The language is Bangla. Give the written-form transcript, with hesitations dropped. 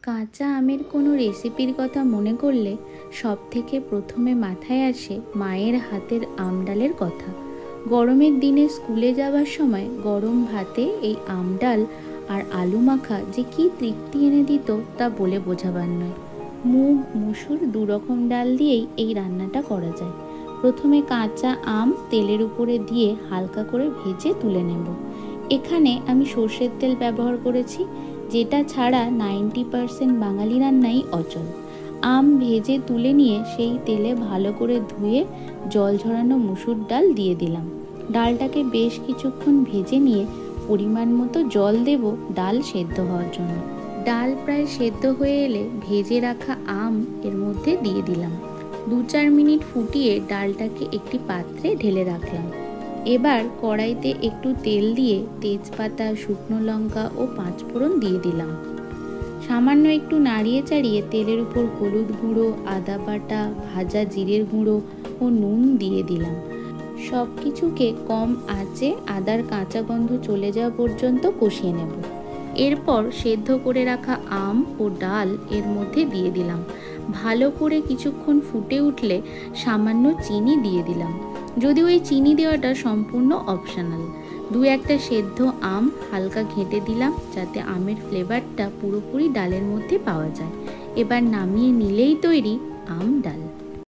কাঁচা আমের কোনো রেসিপির কথা মনে করলে সবথেকে প্রথমে মাথায় আসে মায়ের হাতের আম ডালের কথা। গরমের দিনে স্কুলে যাওয়ার সময় গরম ভাতে এই আম ডাল আর আলু মাখা যে কী তৃপ্তি এনে দিত তা বলে বোঝাবার নয়। মুগ মসুর দুরকম ডাল দিয়েই এই রান্নাটা করা যায়। প্রথমে কাঁচা আম তেলের উপরে দিয়ে হালকা করে ভেজে তুলে নেব। এখানে আমি সর্ষের তেল ব্যবহার করেছি, যেটা ছাড়া 90% বাঙালি রান্নাই অচল। আম ভেজে তুলে নিয়ে সেই তেলে ভালো করে ধুয়ে জল ঝরানো মসুর ডাল দিয়ে দিলাম। ডালটাকে বেশ কিছুক্ষণ ভেজে নিয়ে পরিমাণ মতো জল দেব ডাল সেদ্ধ হওয়ার জন্য। ডাল প্রায় সেদ্ধ হয়ে এলে ভেজে রাখা আম এর মধ্যে দিয়ে দিলাম। 2-4 মিনিট ফুটিয়ে ডালটাকে একটি পাত্রে ঢেলে রাখলাম। এবার কড়াইতে একটু তেল দিয়ে তেজপাতা, শুকনো লঙ্কা ও 5 ফোড়ন দিয়ে দিলাম। সামান্য একটু নাড়িয়ে চাড়িয়ে তেলের উপর হলুদ গুঁড়ো, আদা বাটা, ভাজা জিরের গুঁড়ো ও নুন দিয়ে দিলাম। সব কিছুকে কম আঁচে আদার কাঁচা গন্ধ চলে যাওয়া পর্যন্ত কষিয়ে নেব। এরপর সেদ্ধ করে রাখা আম ও ডাল এর মধ্যে দিয়ে দিলাম। ভালো করে কিছুক্ষণ ফুটে উঠলে সামান্য চিনি দিয়ে দিলাম, যদিও এই চিনি দেওয়াটা সম্পূর্ণ অপশনাল। 2-1টা সেদ্ধ আম হালকা ঘেঁটে দিলাম যাতে আমের ফ্লেভারটা পুরোপুরি ডালের মধ্যে পাওয়া যায়। এবার নামিয়ে নিলেই তৈরি আম ডাল।